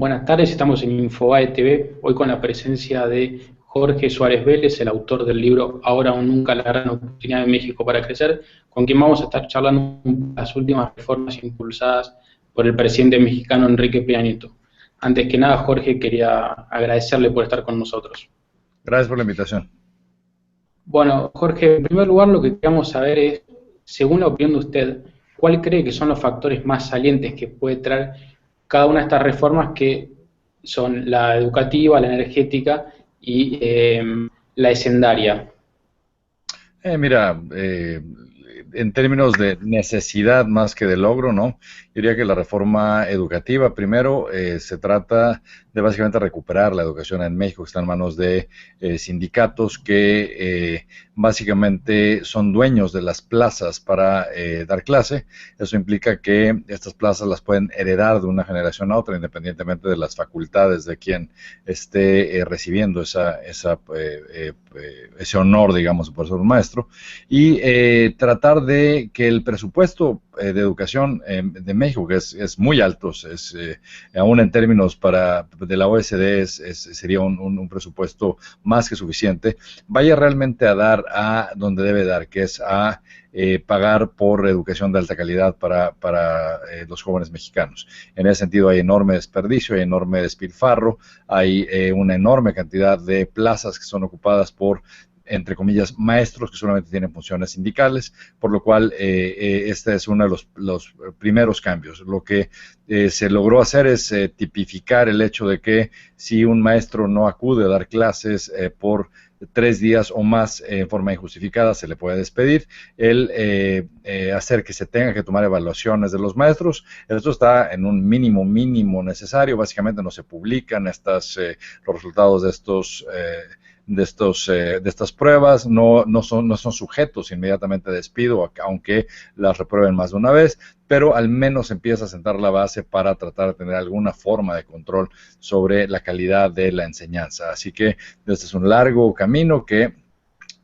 Buenas tardes, estamos en Infobae TV, hoy con la presencia de Jorge Suárez Vélez, el autor del libro Ahora o Nunca, la gran oportunidad de México para crecer, con quien vamos a estar charlando las últimas reformas impulsadas por el presidente mexicano Enrique Peña Nieto. Antes que nada, Jorge, quería agradecerle por estar con nosotros. Gracias por la invitación. Bueno, Jorge, en primer lugar lo que queremos saber es, según la opinión de usted, ¿cuál cree que son los factores más salientes que puede traer cada una de estas reformas que son la educativa, la energética y la hacendaria? Mira, en términos de necesidad más que de logro, ¿no? Yo diría que la reforma educativa, primero, se trata de básicamente recuperar la educación en México, que está en manos de sindicatos que básicamente son dueños de las plazas para dar clase. Eso implica que estas plazas las pueden heredar de una generación a otra, independientemente de las facultades de quien esté recibiendo ese honor, digamos, por ser un maestro, y tratar de que el presupuesto de educación de México, que es muy alto, aún en términos de la OSD sería un presupuesto más que suficiente, vaya realmente a dar a donde debe dar, que es a pagar por educación de alta calidad para los jóvenes mexicanos. En ese sentido hay enorme desperdicio, hay enorme despilfarro, hay una enorme cantidad de plazas que son ocupadas por, entre comillas, maestros que solamente tienen funciones sindicales, por lo cual este es uno de los primeros cambios. Lo que se logró hacer es tipificar el hecho de que si un maestro no acude a dar clases por 3 días o más en forma injustificada, se le puede despedir. Hacer que se tenga que tomar evaluaciones de los maestros, esto está en un mínimo necesario. Básicamente no se publican los resultados de estas pruebas, no son sujetos inmediatamente a despido, aunque las reprueben más de una vez, pero al menos empieza a sentar la base para tratar de tener alguna forma de control sobre la calidad de la enseñanza. Así que este es un largo camino que,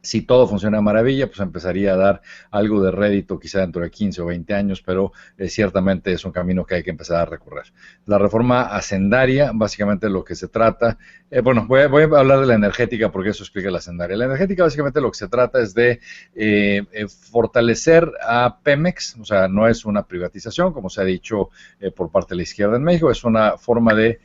si todo funciona de maravilla, pues empezaría a dar algo de rédito quizá dentro de 15 o 20 años, pero ciertamente es un camino que hay que empezar a recorrer. La reforma hacendaria, básicamente lo que se trata, voy a hablar de la energética porque eso explica la hacendaria. La energética básicamente lo que se trata es de fortalecer a Pemex, o sea, no es una privatización, como se ha dicho por parte de la izquierda en México, es una forma de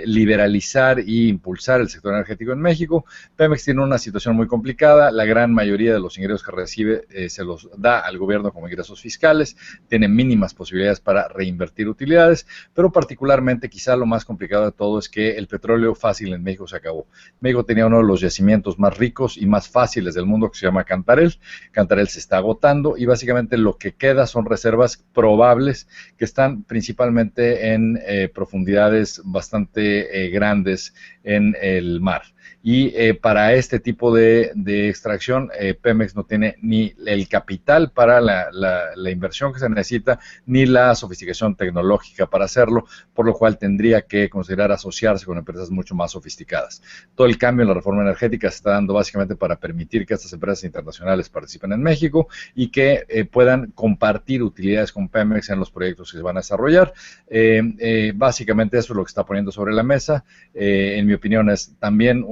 liberalizar e impulsar el sector energético en México. Pemex tiene una situación muy complicada, la gran mayoría de los ingresos que recibe se los da al gobierno como ingresos fiscales, tiene mínimas posibilidades para reinvertir utilidades, pero particularmente quizá lo más complicado de todo es que el petróleo fácil en México se acabó. México tenía uno de los yacimientos más ricos y más fáciles del mundo que se llama Cantarell. Cantarell se está agotando y básicamente lo que queda son reservas probables que están principalmente en profundidades bastante grandes en el mar. Y para este tipo de extracción, Pemex no tiene ni el capital para la inversión que se necesita, ni la sofisticación tecnológica para hacerlo, por lo cual tendría que considerar asociarse con empresas mucho más sofisticadas. Todo el cambio en la reforma energética se está dando básicamente para permitir que estas empresas internacionales participen en México y que puedan compartir utilidades con Pemex en los proyectos que se van a desarrollar. Básicamente eso es lo que está poniendo sobre la mesa. En mi opinión es también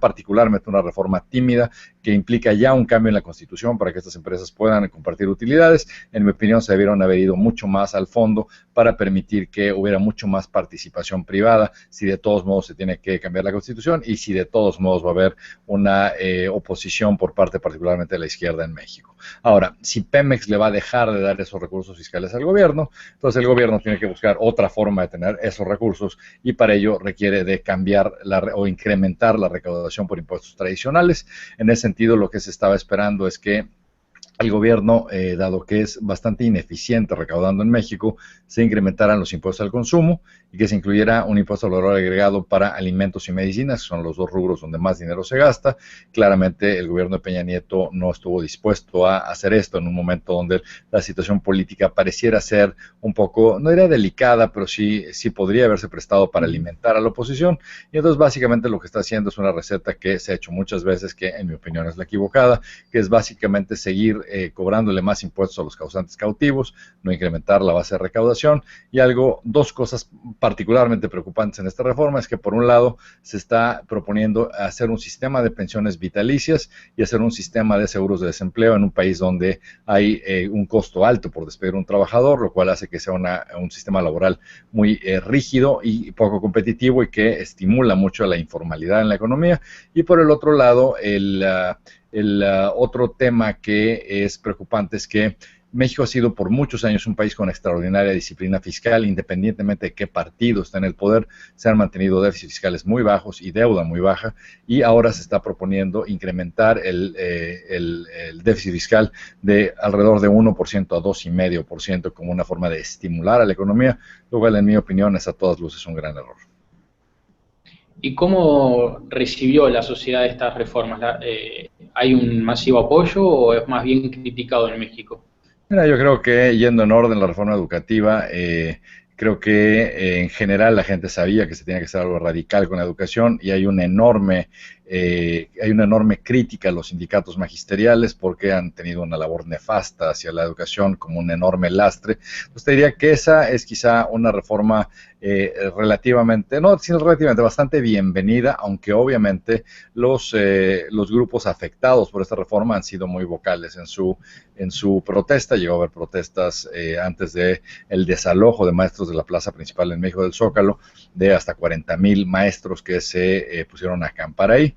particularmente una reforma tímida que implica ya un cambio en la Constitución para que estas empresas puedan compartir utilidades. En mi opinión se debieron haber ido mucho más al fondo para permitir que hubiera mucho más participación privada, si de todos modos se tiene que cambiar la Constitución y si de todos modos va a haber una oposición por parte particularmente de la izquierda en México. Ahora, si Pemex le va a dejar de dar esos recursos fiscales al gobierno, entonces el gobierno tiene que buscar otra forma de tener esos recursos y para ello requiere de cambiar o incrementar la recaudación por impuestos tradicionales. En ese sentido, lo que se estaba esperando es que el gobierno, dado que es bastante ineficiente recaudando en México, se incrementaran los impuestos al consumo y que se incluyera un impuesto al valor agregado para alimentos y medicinas, que son los dos rubros donde más dinero se gasta. Claramente el gobierno de Peña Nieto no estuvo dispuesto a hacer esto en un momento donde la situación política pareciera ser un poco, no diría delicada, pero sí podría haberse prestado para alimentar a la oposición. Y entonces básicamente lo que está haciendo es una receta que se ha hecho muchas veces, que en mi opinión es la equivocada, que es básicamente seguir cobrándole más impuestos a los causantes cautivos, no incrementar la base de recaudación. Y dos cosas particularmente preocupantes en esta reforma es que, por un lado, se está proponiendo hacer un sistema de pensiones vitalicias y hacer un sistema de seguros de desempleo en un país donde hay un costo alto por despedir a un trabajador, lo cual hace que sea un sistema laboral muy rígido y poco competitivo y que estimula mucho la informalidad en la economía. Y por el otro lado, otro tema que es preocupante es que México ha sido por muchos años un país con extraordinaria disciplina fiscal, independientemente de qué partido está en el poder, se han mantenido déficits fiscales muy bajos y deuda muy baja, y ahora se está proponiendo incrementar el déficit fiscal de alrededor de 1% a 2,5% como una forma de estimular a la economía, lo cual, en mi opinión, es a todas luces un gran error. ¿Y cómo recibió la sociedad estas reformas? ¿Hay un masivo apoyo o es más bien criticado en México? Mira, yo creo que, yendo en orden, la reforma educativa, creo que en general la gente sabía que se tenía que hacer algo radical con la educación, y hay una enorme crítica a los sindicatos magisteriales porque han tenido una labor nefasta hacia la educación como un enorme lastre. Entonces te diría que esa es quizá una reforma bastante bienvenida, aunque obviamente los grupos afectados por esta reforma han sido muy vocales en su protesta. Llegó a haber protestas antes de el desalojo de maestros de la plaza principal en México del Zócalo, de hasta 40,000 maestros que se pusieron a acampar ahí.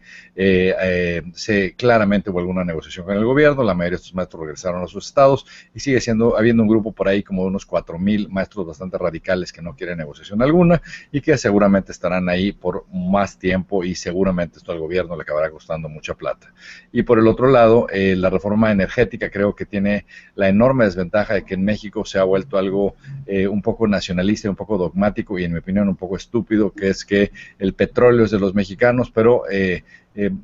Claramente hubo alguna negociación con el gobierno, la mayoría de estos maestros regresaron a sus estados, y sigue habiendo un grupo por ahí como de unos 4,000 maestros bastante radicales que no quieren negociación alguna y que seguramente estarán ahí por más tiempo, y seguramente esto al gobierno le acabará costando mucha plata. Y por el otro lado, la reforma energética creo que tiene la enorme desventaja de que en México se ha vuelto algo un poco nacionalista, un poco dogmático y, en mi opinión, un poco estúpido, que es que el petróleo es de los mexicanos, pero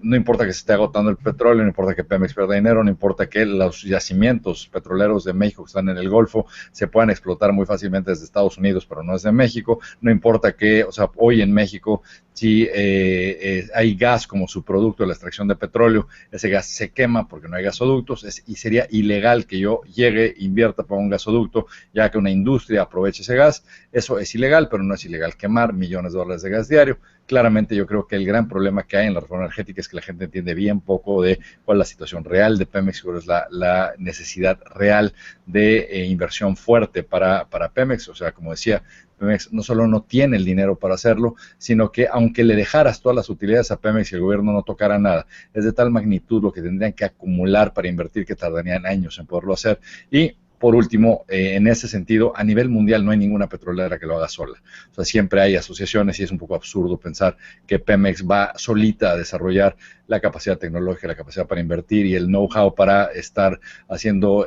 no importa que se esté agotando el petróleo, no importa que Pemex pierda dinero, no importa que los yacimientos petroleros de México que están en el Golfo se puedan explotar muy fácilmente desde Estados Unidos, pero no es de México, no importa que, hoy en México, si hay gas como subproducto de la extracción de petróleo, ese gas se quema porque no hay gasoductos, y sería ilegal que yo llegue, invierta para un gasoducto, ya que una industria aproveche ese gas. Eso es ilegal, pero no es ilegal quemar millones de dólares de gas diario. Claramente yo creo que el gran problema que hay en la reforma energética es que la gente entiende bien poco de cuál es la situación real de Pemex, cuál es la necesidad real de inversión fuerte para Pemex. Como decía, Pemex no solo no tiene el dinero para hacerlo, sino que aunque le dejaras todas las utilidades a Pemex y el gobierno no tocara nada, es de tal magnitud lo que tendrían que acumular para invertir que tardarían años en poderlo hacer. Y por último, en ese sentido, a nivel mundial no hay ninguna petrolera que lo haga sola. Siempre hay asociaciones, y es un poco absurdo pensar que Pemex va solita a desarrollar la capacidad tecnológica, la capacidad para invertir y el know-how para estar haciendo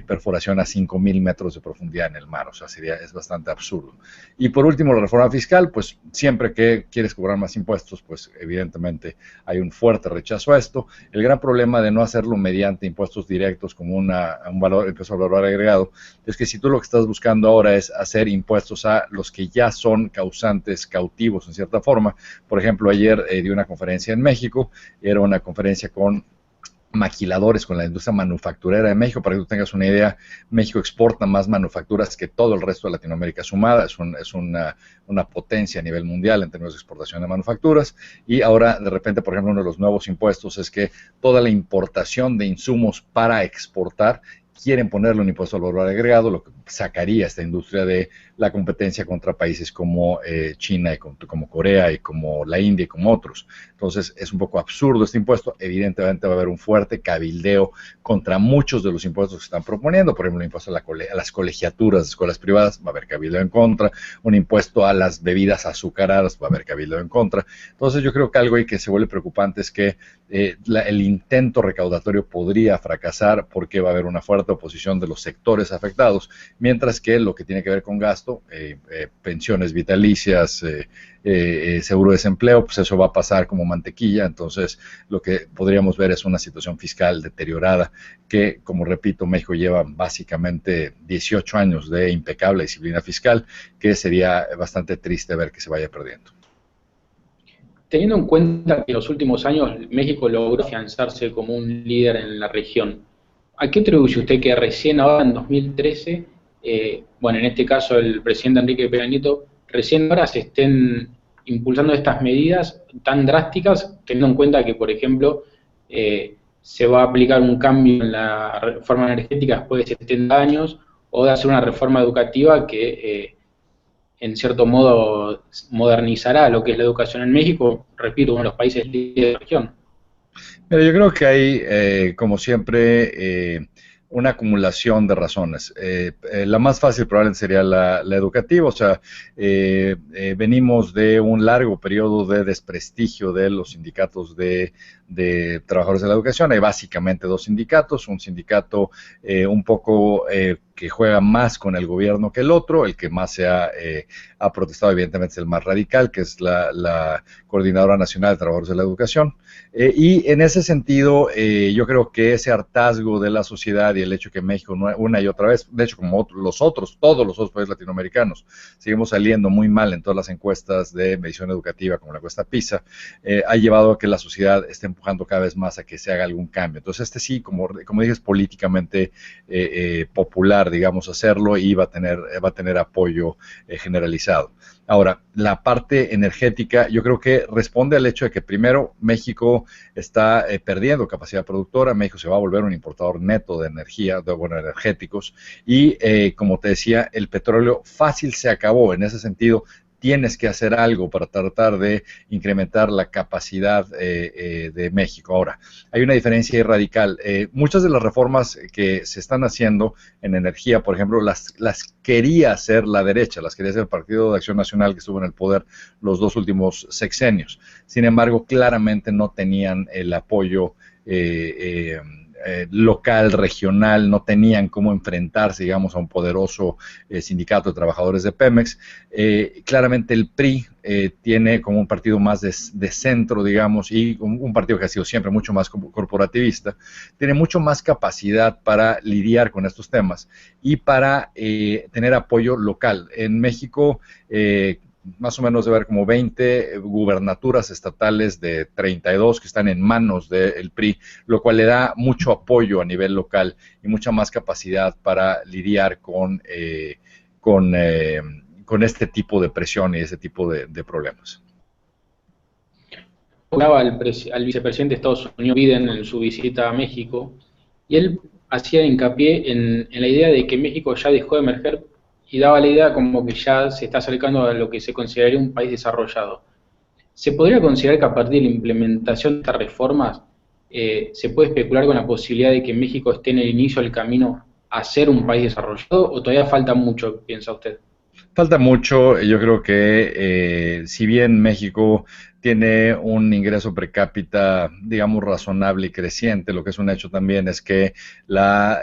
perforación a 5,000 metros de profundidad en el mar. Es bastante absurdo. Y por último, la reforma fiscal, pues siempre que quieres cobrar más impuestos, pues evidentemente hay un fuerte rechazo a esto. El gran problema de no hacerlo mediante impuestos directos como un impuesto al valor agregado es que si tú lo que estás buscando ahora es hacer impuestos a los que ya son causantes cautivos en cierta forma. Por ejemplo, ayer di una conferencia en México, era una conferencia con maquiladores, con la industria manufacturera de México. Para que tú tengas una idea, México exporta más manufacturas que todo el resto de Latinoamérica sumada. Es una potencia a nivel mundial en términos de exportación de manufacturas, y ahora de repente, por ejemplo, uno de los nuevos impuestos es que toda la importación de insumos para exportar quieren ponerle un impuesto al valor agregado, lo que sacaría esta industria de la competencia contra países como China y como Corea y como la India y como otros. Entonces es un poco absurdo este impuesto. Evidentemente va a haber un fuerte cabildeo contra muchos de los impuestos que están proponiendo. Por ejemplo, un impuesto a las colegiaturas de escuelas privadas, va a haber cabildeo en contra. Un impuesto a las bebidas azucaradas, va a haber cabildeo en contra. Entonces yo creo que algo ahí que se vuelve preocupante es que el intento recaudatorio podría fracasar porque va a haber una fuerte oposición de los sectores afectados, mientras que lo que tiene que ver con gasto, pensiones vitalicias, seguro de desempleo, pues eso va a pasar como mantequilla. Entonces lo que podríamos ver es una situación fiscal deteriorada que, como repito, México lleva básicamente 18 años de impecable disciplina fiscal, que sería bastante triste ver que se vaya perdiendo. Teniendo en cuenta que en los últimos años México logró afianzarse como un líder en la región, ¿A qué atribuye usted que recién ahora en 2013, bueno, en este caso el presidente Enrique Peña Nieto, recién ahora se estén impulsando estas medidas tan drásticas, teniendo en cuenta que, por ejemplo, se va a aplicar un cambio en la reforma energética después de 70 años, o de hacer una reforma educativa que, en cierto modo, modernizará lo que es la educación en México, repito, uno de los países líderes de la región? Mira, yo creo que hay, como siempre, una acumulación de razones. La más fácil probablemente sería la educativa, o sea, venimos de un largo periodo de desprestigio de los sindicatos de trabajadores de la educación. Hay básicamente dos sindicatos, un sindicato un poco que juega más con el gobierno que el otro, el que más ha protestado evidentemente es el más radical, que es la Coordinadora Nacional de Trabajadores de la Educación. Y en ese sentido, yo creo que ese hartazgo de la sociedad y el hecho que México una y otra vez, de hecho como todos los otros países latinoamericanos, seguimos saliendo muy mal en todas las encuestas de medición educativa, como la encuesta PISA, ha llevado a que la sociedad esté empujando cada vez más a que se haga algún cambio. Entonces este sí, como dije, es políticamente popular, digamos, hacerlo y va a tener apoyo generalizado. Ahora, la parte energética yo creo que responde al hecho de que primero México está perdiendo capacidad productora, México se va a volver un importador neto de energía, energéticos, y como te decía, el petróleo fácil se acabó. En ese sentido, tienes que hacer algo para tratar de incrementar la capacidad de México. Ahora, hay una diferencia radical. Muchas de las reformas que se están haciendo en energía, por ejemplo, las quería hacer la derecha, las quería hacer el Partido de Acción Nacional que estuvo en el poder los dos últimos sexenios. Sin embargo, claramente no tenían el apoyo local, regional, no tenían cómo enfrentarse, digamos, a un poderoso sindicato de trabajadores de Pemex. Claramente el PRI tiene como un partido más de centro, digamos, y un partido que ha sido siempre mucho más corporativista, tiene mucho más capacidad para lidiar con estos temas y para tener apoyo local. En México, más o menos debe haber como 20 gubernaturas estatales de 32 que están en manos del PRI, lo cual le da mucho apoyo a nivel local y mucha más capacidad para lidiar con este tipo de presión y ese tipo de problemas. Hablaba al vicepresidente de Estados Unidos, Biden, en su visita a México, y él hacía hincapié en la idea de que México ya dejó de emerger y daba la idea como que ya se está acercando a lo que se consideraría un país desarrollado. ¿Se podría considerar que a partir de la implementación de estas reformas se puede especular con la posibilidad de que México esté en el inicio del camino a ser un país desarrollado o todavía falta mucho, piensa usted? Falta mucho, yo creo que si bien México tiene un ingreso per cápita, digamos, razonable y creciente, lo que es un hecho también es que la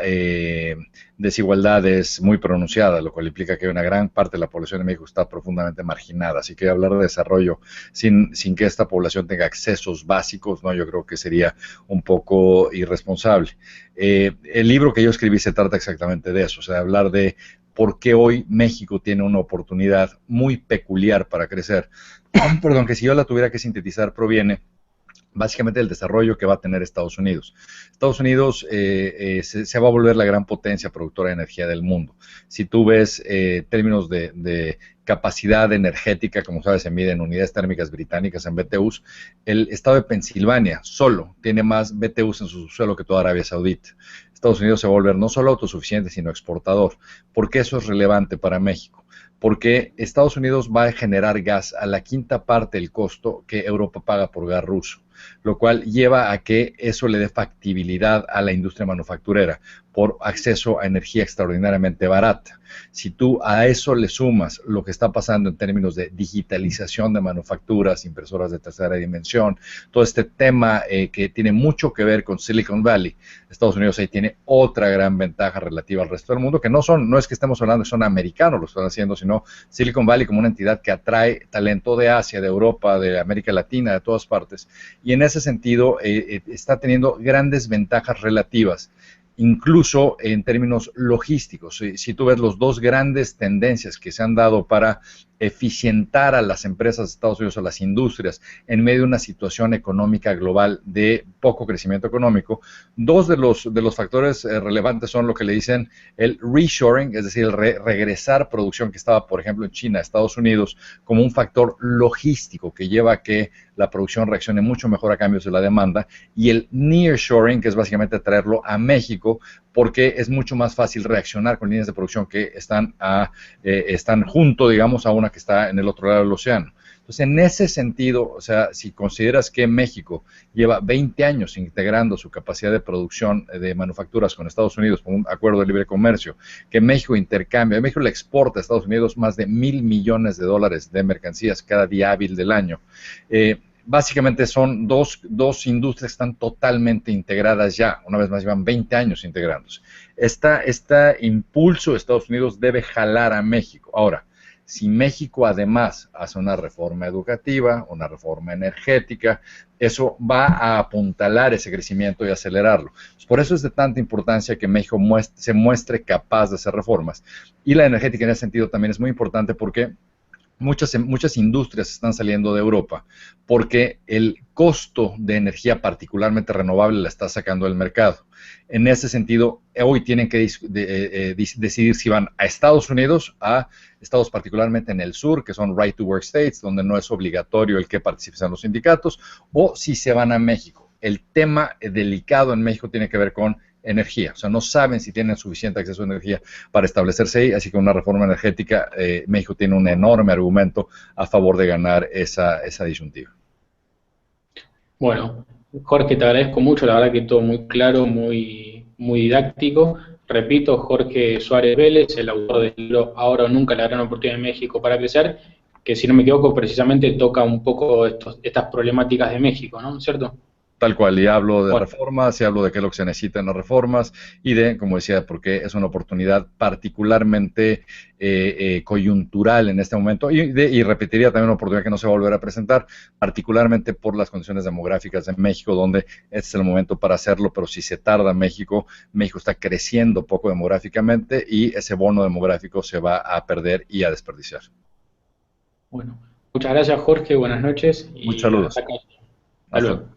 desigualdad es muy pronunciada, lo cual implica que una gran parte de la población de México está profundamente marginada. Así que hablar de desarrollo sin que esta población tenga accesos básicos, ¿no? Yo creo que sería un poco irresponsable. El libro que yo escribí se trata exactamente de eso, o sea, hablar de por qué hoy México tiene una oportunidad muy peculiar para crecer. Perdón, que si yo la tuviera que sintetizar, proviene básicamente del desarrollo que va a tener Estados Unidos. Estados Unidos se va a volver la gran potencia productora de energía del mundo. Si tú ves términos de capacidad energética, como sabes, se mide en unidades térmicas británicas, en BTUs, el estado de Pensilvania solo tiene más BTUs en su subsuelo que toda Arabia Saudita. Estados Unidos se va a volver no solo autosuficiente, sino exportador. ¿Por qué eso es relevante para México? Porque Estados Unidos va a generar gas a la quinta parte del costo que Europa paga por gas ruso, lo cual lleva a que eso le dé factibilidad a la industria manufacturera por acceso a energía extraordinariamente barata. Si tú a eso le sumas lo que está pasando en términos de digitalización de manufacturas, impresoras de tercera dimensión, todo este tema que tiene mucho que ver con Silicon Valley, Estados Unidos ahí tiene otra gran ventaja relativa al resto del mundo, que no es que estemos hablando que son americanos los que están haciendo, sino Silicon Valley como una entidad que atrae talento de Asia, de Europa, de América Latina, de todas partes, y en ese sentido está teniendo grandes ventajas relativas, incluso en términos logísticos. Si tú ves las dos grandes tendencias que se han dado para eficientar a las empresas de Estados Unidos, a las industrias, en medio de una situación económica global de poco crecimiento económico. Dos de los factores relevantes son lo que le dicen el reshoring, es decir, el regresar producción que estaba, por ejemplo, en China, Estados Unidos, como un factor logístico que lleva a que la producción reaccione mucho mejor a cambios de la demanda, y el nearshoring, que es básicamente traerlo a México, porque es mucho más fácil reaccionar con líneas de producción que están junto, digamos, a una que está en el otro lado del océano. Entonces, en ese sentido, o sea, si consideras que México lleva 20 años integrando su capacidad de producción de manufacturas con Estados Unidos con un acuerdo de libre comercio, que México México le exporta a Estados Unidos más de $1,000 millones de mercancías cada día hábil del año. Básicamente son dos industrias que están totalmente integradas ya, una vez más llevan 20 años integrándose. Este impulso de Estados Unidos debe jalar a México. Ahora, si México además hace una reforma educativa, una reforma energética, eso va a apuntalar ese crecimiento y acelerarlo. Por eso es de tanta importancia que México se muestre capaz de hacer reformas. Y la energética en ese sentido también es muy importante porque muchas industrias están saliendo de Europa porque el costo de energía particularmente renovable la está sacando del mercado. En ese sentido, hoy tienen que decidir si van a Estados Unidos, a estados particularmente en el sur, que son right to work states, donde no es obligatorio el que participen los sindicatos, o si se van a México. El tema delicado en México tiene que ver con energía, o sea, no saben si tienen suficiente acceso a energía para establecerse ahí, así que una reforma energética, México tiene un enorme argumento a favor de ganar esa disyuntiva. Bueno, Jorge, te agradezco mucho, la verdad que todo muy claro, muy didáctico. Repito, Jorge Suárez Vélez, el autor del libro Ahora o Nunca, la gran oportunidad de México para crecer, que si no me equivoco precisamente toca un poco estas problemáticas de México, ¿no? ¿Cierto? Tal cual, y hablo de reformas, y hablo de qué es lo que se necesita en las reformas, y de, como decía, porque es una oportunidad particularmente coyuntural en este momento, y repetiría también una oportunidad que no se va a volver a presentar, particularmente por las condiciones demográficas de México, donde este es el momento para hacerlo, pero si se tarda México está creciendo poco demográficamente, y ese bono demográfico se va a perder y a desperdiciar. Bueno, muchas gracias Jorge, buenas noches. Muchos saludos. Hasta luego.